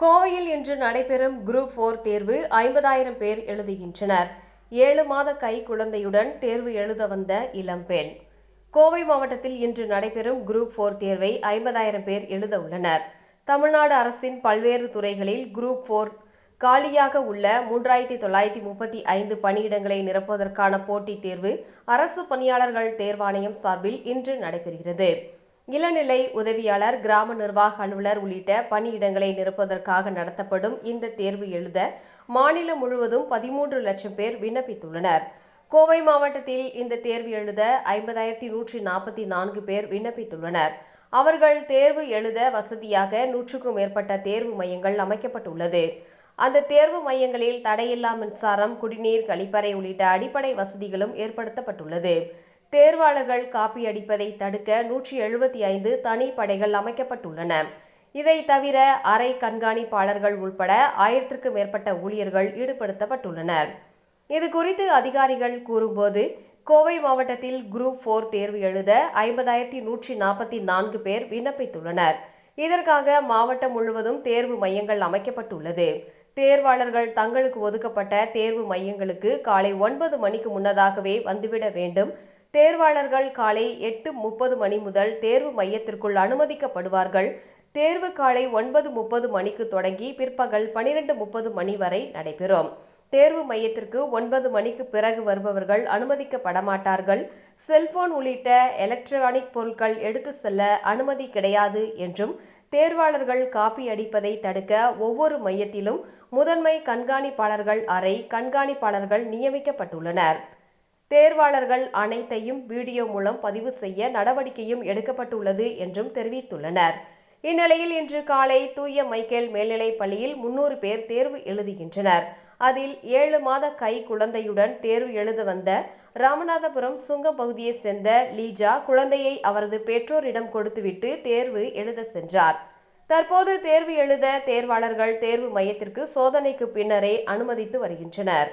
கோவையில் இன்று நடைபெறும் குரூப் 4 தேர்வு 50,000 பேர் எழுதுகின்றனர். 7 மாத கை குழந்தையுடன் தேர்வு எழுத வந்த இளம்பெண். கோவை மாவட்டத்தில் இன்று நடைபெறும் குரூப் 4 தேர்வை 50,000 பேர் எழுத உள்ளனர். தமிழ்நாடு அரசின் பல்வேறு துறைகளில் குரூப் 4 காலியாக உள்ள 3,935 பணியிடங்களை நிரப்புவதற்கான போட்டித் தேர்வு அரசு பணியாளர்கள் தேர்வாணையம் சார்பில் இன்று நடைபெறுகிறது. இளநிலை உதவியாளர், கிராம நிர்வாக அலுவலர் உள்ளிட்ட பணியிடங்களை நிரப்புவதற்காக நடத்தப்படும் இந்த தேர்வு எழுத மாநிலம் முழுவதும் 13 லட்சம் பேர் விண்ணப்பித்துள்ளனர். கோவை மாவட்டத்தில் இந்த தேர்வு எழுத 50,144 பேர் விண்ணப்பித்துள்ளனர். அவர்கள் தேர்வு எழுத வசதியாக 100க்கும் மேற்பட்ட தேர்வு மையங்கள் அமைக்கப்பட்டுள்ளது. அந்த தேர்வு மையங்களில் தடையில்லா மின்சாரம், குடிநீர், கழிப்பறை உள்ளிட்ட அடிப்படை வசதிகளும் ஏற்படுத்தப்பட்டுள்ளது. தேர்வாளர்கள் காப்பி அடிப்பதை தடுக்க 175 தனிப்படைகள் அமைக்கப்பட்டுள்ளன. இதை தவிர அறை கண்காணிப்பாளர்கள் உள்பட 1000க்கும் மேற்பட்ட ஊழியர்கள் ஈடுபடுத்தப்பட்டுள்ளனர். இதுகுறித்து அதிகாரிகள் கூறும்போது, கோவை மாவட்டத்தில் குரூப் 4 தேர்வு எழுத 50,144 பேர் விண்ணப்பித்துள்ளனர். இதற்காக மாவட்டம் முழுவதும் தேர்வு மையங்கள் அமைக்கப்பட்டுள்ளது. தேர்வாளர்கள் தங்களுக்கு ஒதுக்கப்பட்ட தேர்வு மையங்களுக்கு காலை 9 மணிக்கு முன்னதாகவே வந்துவிட வேண்டும். தேர்வாளர்கள் காலை 8:30 மணி முதல் தேர்வு மையத்திற்குள் அனுமதிக்கப்படுவார்கள். தேர்வு காலை 9:30 மணிக்கு தொடங்கி பிற்பகல் 12:30 மணி வரை நடைபெறும். தேர்வு மையத்திற்கு 9 மணிக்கு பிறகு வருபவர்கள் அனுமதிக்கப்பட மாட்டார்கள். செல்போன் உள்ளிட்ட எலக்ட்ரானிக் பொருட்கள் எடுத்து செல்ல அனுமதி கிடையாது என்றும், தேர்வாளர்கள் காப்பி அடிப்பதை தடுக்க ஒவ்வொரு மையத்திலும் முதன்மை கண்காணிப்பாளர்கள், அறை கண்காணிப்பாளர்கள் நியமிக்கப்பட்டுள்ளனர். தேர்வாளர்கள் அனைத்தையும் வீடியோ மூலம் பதிவு செய்ய நடவடிக்கையும் எடுக்கப்பட்டுள்ளது என்றும் தெரிவித்துள்ளனர். இந்நிலையில் இன்று காலை தூய மைக்கேல் மேல்நிலைப் பள்ளியில் 300 பேர் தேர்வு எழுதுகின்றனர். அதில் 7 மாத கை குழந்தையுடன் தேர்வு எழுத வந்த ராமநாதபுரம் சுங்கம் பகுதியைச் சேர்ந்த லீஜா குழந்தையை அவரது பெற்றோரிடம் கொடுத்துவிட்டு தேர்வு எழுத சென்றார். தற்போது தேர்வு எழுத தேர்வாளர்கள் தேர்வு மையத்திற்கு சோதனைக்கு பின்னரே அனுமதித்து வருகின்றனர்.